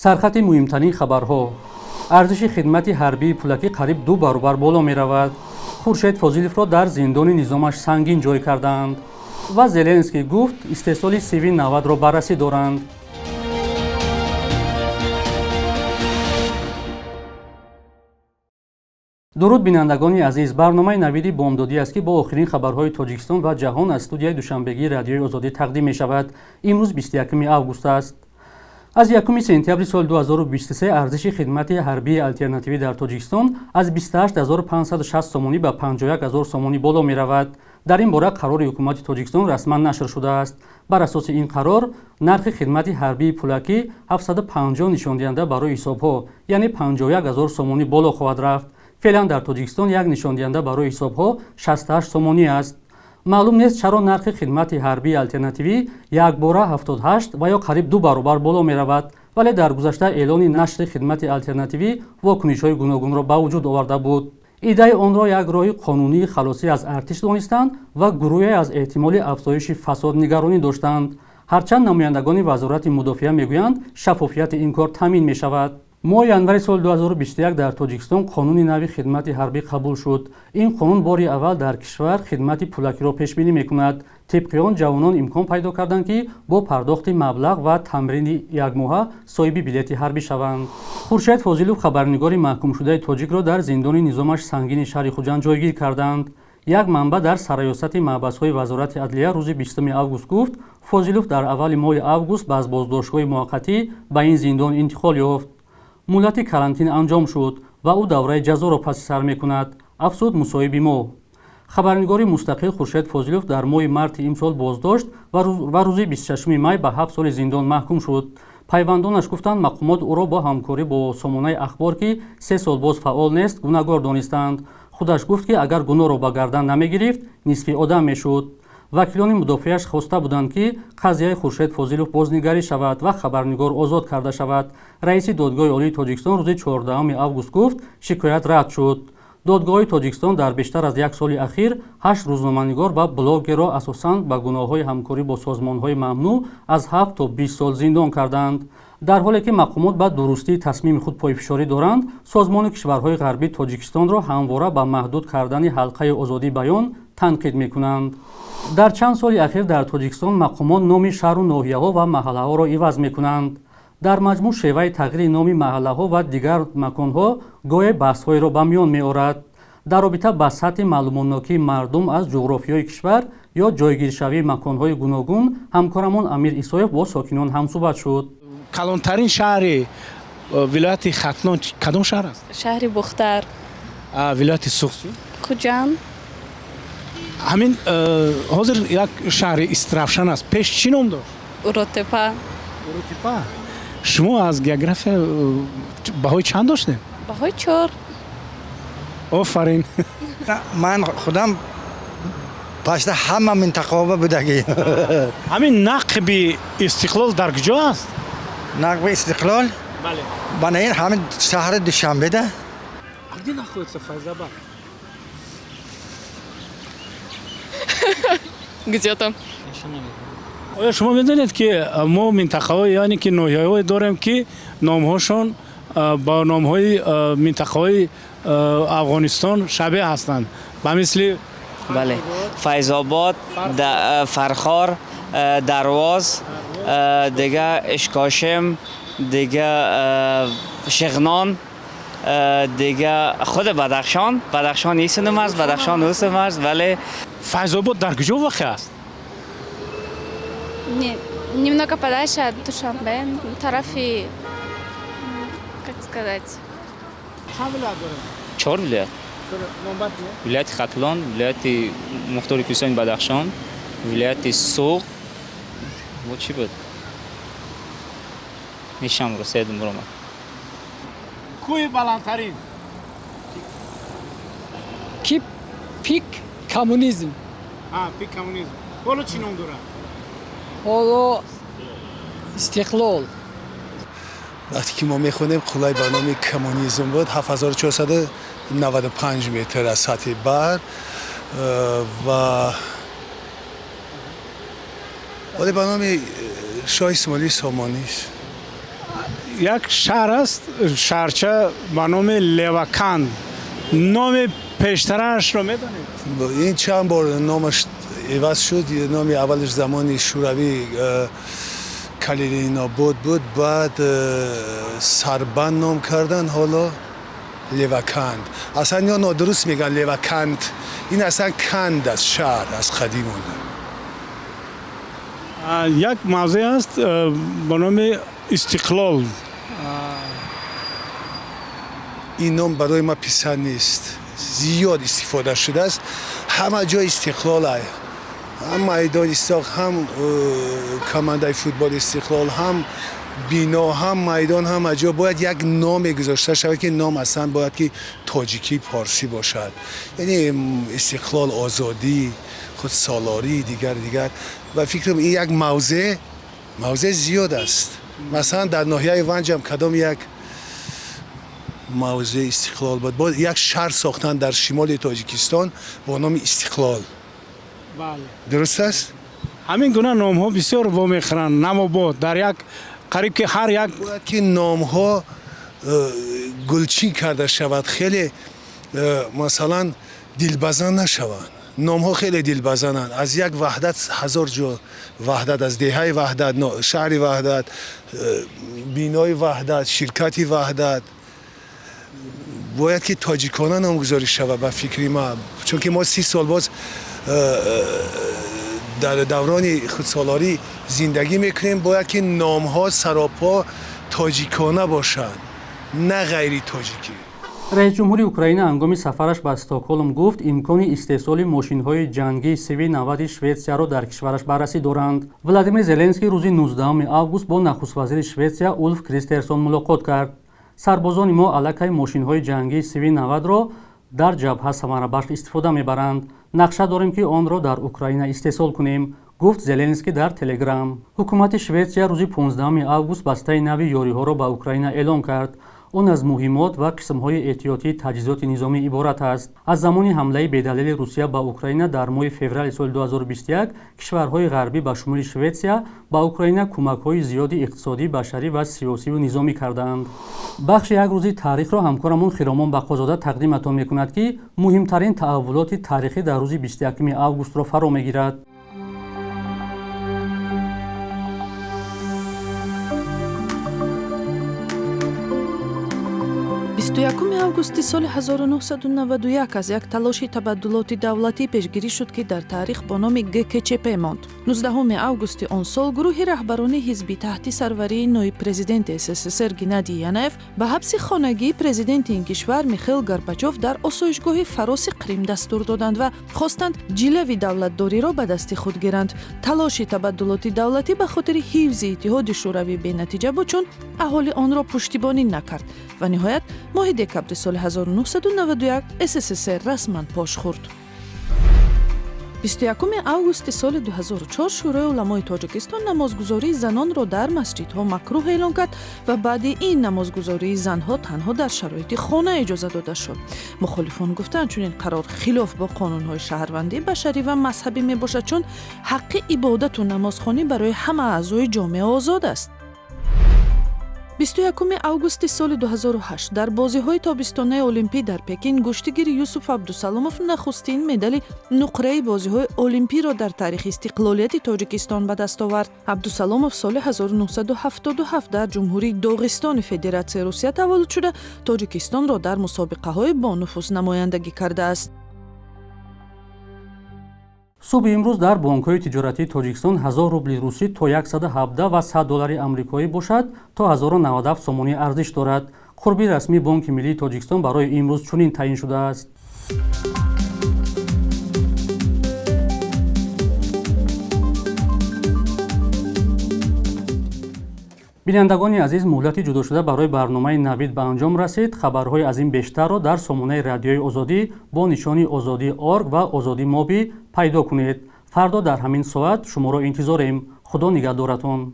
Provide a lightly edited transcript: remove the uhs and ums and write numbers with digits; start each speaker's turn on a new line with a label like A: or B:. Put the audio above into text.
A: سرخط مهمترین خبرها. ارزش خدمت حربی پولکی قریب 2 برابر بالا می رود. خورشید فاضلوف را در زندان نظامش سنگین جای کردند و زلنسکی گفت استحصال سیوی 90 را بررسی دارند. درود بینندگان عزیز، برنامه نویدی بامدادی است که با آخرین خبرهای تاجیکستان و جهان از استودیوی دوشنبگی رادیوی آزادی تقدیم می شود. امروز 21 اوگوست است. از 1 سپتامبر سال 2023 ارزش خدمت حربی آلترناتیوی در تاجیکستان از 28560 سومانی به 51000 سومانی بالا می رود. در این باره قرار حکومت تاجیکستان رسما نشر شده است. بر اساس این قرار نرخ خدمت حربی پولکی 750 نشان دهنده برای حساب‌ها یعنی 51000 سومانی بالا خواهد رفت. فعلا در تاجیکستان یک نشان دهنده برای حساب‌ها 68 سومانی است. معلوم نیست چرا نرخ خدمت حربی آلترناتیوی یک باره 78 و یا قریب 2 برابر بالا می رود، ولی در گذشته اعلان نشر خدمت آلترناتیوی واکنش‌های گوناگون را به وجود آورده بود. ایده آن را یک راه قانونی خلاصی از ارتش دانستند و گروهی از احتمال افزایش فساد نگرانی داشتند. هرچند نمایندگان وزارت مدافعه میگویند شفافیت این کار تامین می شود. ماه январи سال 2021 در تاجیکستان قانون نوی خدمت حربی قبول شد. این قانون باری اول در کشور خدمت پولکی را پیش بینی میکند. طبق آن جوانان امکان پیدا کردند که با پرداخت مبلغ و تمرین یک ماهه صاحب بلیط حربی شوند. خورشید فاضلوف خبرنگار محکوم شده تاجیک را در زندان نظامش سنگین شهر خوجند جایگیر کردند. یک منبع در سرایاست محبس‌های وزارت عدلیه روز 20 اوگوست گفت فاضلوف در اول ماه اوگوست از بازداشتگاه موقتی به این زندان انتقال یافت. مدت کارانتین انجام شد و او دوره جزا را پس سر می‌کند. افزود مصاحبه ما. خبرنگار مستقل خورشید فاضلوف در ماه مارت امسال بازداشت و روز 26 می به 7 سال زندان محکوم شد. پیوندانش گفتند مقامات او را با همکاری با سامانه اخبار که 3 سال باز فعال نیست گناهکار دانستند. خودش گفت که اگر گناه را به گردن نمی‌گرفت نصف آدم میشد. وکیلان مدافعش خواسته بودند که قضیه خورشید فاضلوف بازنگری شود و خبرنگار آزاد کرده شود. رئیس دادگاه عالی تاجیکستان روز 14 اوگوست گفت شکایت رد شد. دادگاه تاجیکستان در بیشتر از یک سال اخیر 8 روزنامه‌نگار و بلاگر را اساساً به گناه‌های همکاری با سازمان‌های ممنوع از 7 تا 20 سال زندان کردند. در حالی که مقامات به درستی تصمیم خود پایفشاری دارند، سازمان کشورهای غربی تاجیکستان را همواره به محدود کردن حلقه آزادی بیان تنقید می‌کنند. در چند سال اخیر در تاجیکستان مقامات نام شهر و ناحیه‌ها و محله‌ها را عوض می‌کنند. در مجموع شیوه تغییر نام محله‌ها و دیگر مکان‌ها گاهی بحث‌هایی را به میان می‌آورد. در رابطه با سطح معلومات‌ناکی مردم از جغرافیای کشور یا جایگیرشوی مکان‌های گوناگون همکارمان امیر ایسایف با ساکنان همصحبت شد.
B: کلانترین شهر ولایت ختلان کدام شهر است؟
C: شهر بختر.
B: ولایت سوخچی؟
C: خوجند.
B: همین حاضر یک شهر استرافشان است. پیش چی نام داشت؟
C: اوروتپا.
B: اوروتپا. شما از گیوگرافی بهای چند داشتین؟
C: بهای 4.
B: آفرین.
D: من خودم پشت همه منطقه بودگی.
B: همین نقب استقلال در کجا است؟
D: نقب استقلال؟
B: بله.
D: بنابراین همین شهر دوشنبه ده.
B: اگه نخواهید فیض‌آباد.
C: Где там?
B: آیا شما می‌دانید که ما منطقه‌های یعنی که ناحیه‌های داریم که نام‌هاشون با نام‌های منطقه‌های افغانستان شبیه هستند. به مثل
E: بله فیض‌آباد، فرخار، درواز، دیگه اشکاشم، دیگه شغنان، دیگه خود بدخشان ایسنم است، بدخشان اوسم است. ولی
B: فیض‌آباد در کجا واقع است؟
F: Немного подальше от Душанбе, طرفی как сказать.
E: 4 ولایت. ولایت ختلان، ولایت مختار کوهستان بدخشان، ولایت سوق. و چی بود؟ میشم رسیدم برام.
B: کوی بلندترین.
G: کی پیک کمونیسم.
B: پیک کمونیسم. حالا چی نام داره؟
G: حالا استقلال.
H: وقتی که ما میخونیم قلای برنامه کمونیسم بود 7495 متر از سطح بر و ولی برنامه شاه اسماعیل سامانی است.
B: یک شهر است شهرچه به نام لیوکند. نام پیشترش رو میدونید؟
H: این چند بار نامش عوض شد. نام اولش زمانی شوروی کلیلیناباد بود، بعد سربند نام کردن، حالا لیوکند. اصلا یا نادرست میگن لیوکند، این اصلا کند است، شهر از قدیم مونده.
B: یک موضوع است به نام استقلال.
H: این نام برای ما پسند نیست، زیاد استفاده شده است. همه جای استقلال های، هم میدان استقلال، هم کمانده فوتبال استقلال، هم بینا، هم میدان، هم جا باید یک نام گذاشته شود که نام اصلا باید که تاجیکی پارسی باشد. یعنی استقلال، آزادی، خود سالاری، دیگر و فکرم این یک موضع زیاد است. مثلا در ناحیه ونج هم کدام یک موضع استقلال بود. باید یک شهر ساختن در شمال تاجیکستان با نام استقلال.
B: بله.
H: درست است؟
B: همین گونه نام ها بسیار میخرن. نماباد در یک قریب که هر یک
H: باید که نام ها گلچین کرده شود، خیلی مثلا دلبزن نشوند. نام ها خیلی دلبزنند. از یک وحدت هزار جا وحدت، از دهه وحدت، شهر وحدت، بینای وحدت، شرکتی وحدت. باید که تاجیکانه نامگذاری شود به فکری ما، چون که ما 30 سال باز در دوران خودسالاری زندگی میکنیم. باید که نام ها سراپا تاجیکانه باشند، نه غیری تاجیکی.
A: رئیس جمهوری اوکراین هنگام سفرش به استکهلم گفت امکان استحصال ماشین‌های جنگی CV-90 شویتسیا را در کشورش بررسی دارند. ولادیمیر زلنسکی روز 19 август با نخست وزیر شویتسیا اولف کریسترسون ملاقات کرد. سربازان ما علیه ماشین‌های جنگی CV-90 را در جبهه ثمربخش استفاده می‌برند. نقشه داریم که آن را در اوکراین استحصال کنیم، گفت زلنسکی در تلگرام. حکومت شویتسیا روز 15 август بسته نوی یاری‌ها را به اوکراین اعلام کرد. آن از مهمات و قسم‌های احتیاطی تجهیزات نظامی عبارت است. از زمان حمله بی‌دلیل روسیه به اوکراین در ماه فوریه سال 2021 کشورهای غربی به شمول شویتسیا به اوکراین کمک‌های زیادی اقتصادی، بشری و سیاسی و نظامی کردند. بخش یک روزی تاریخ را همکارمون خیرامان بقازاده تقدیمتان می‌کند که مهمترین تحولات تاریخی در روز 21 август را فرا می‌گیرد.
I: 21 августи соли 1991 аз як талоши табаддулоти давлатӣ пешгирӣ шуд, ки дар таърих бо номи ГКЧП монд. 19 августи он сол гурӯҳи раҳбарони ҳизби таҳти сарварии ноиб президенти СССР Геннадий Янаев ба ҳабси хонагии президенти ин кишвар Михаил Горбачёв дар осоишгоҳи фароси Қрим дастур доданд ва хостанд ҷилави давлатдориро ба дасти худ гиранд. Талоши табаддулоти давлатӣ ба хотири ҳифзи иттиҳоди шӯравӣ бенатиҷа буд, чун аҳолӣ онро пуштибонӣ накард ва ниҳоят моҳи декабри соли 1991 СССР расман пош хӯрд. 21 августи соли 2004 шӯрои уламои Тоҷикистон намозгузории занонро дар масҷидҳо макрӯҳ эълон кард ва баъди ин намозгузории занҳо танҳо дар шароити хона иҷоза дода шуд. мухолифон гуфтанд чунин қарор хилоф бо қонунҳои шаҳрвандӣ, башарӣ ва мазҳабӣ мебошад, чун ҳаққи ибодату намозхонӣ барои ҳама аъзои ҷомеа озод аст. 21 августи соли 2008 дар бозиҳои тобистонаи олимпӣ дар Пекин гӯштигири Юсуф Абдусаломов нахустин медали нуқраи бозиҳои олимпиро дар таърихи истиқлолияти Тоҷикистон ба даст овард. Абдусаломов соли 1977 дар ҷумҳурии Доғистони Федератсияи Русия таваллуд шуда Тоҷикистонро дар мусобиқаҳои бонуфуз намояндагӣ кардааст.
A: صبح امروز در بانک‌های تجارتی تاجیکستان 1000 روبل روسی تا 117 و 100 دلار آمریکایی باشد تا 1097 سومانی ارزش دارد. قربی رسمی بانک ملی تاجیکستان برای امروز چنین تعیین شده است. بینندگان عزیز، مهلت جدا شده برای برنامه نوید به انجام رسید. خبرهای از این بیشتر را در سامانه رادیوی آزادی با نشانی آزادی.org و آزادی موبی پیدا کنید. فردا در همین ساعت شما را انتظاریم. خدا نگهدارتان.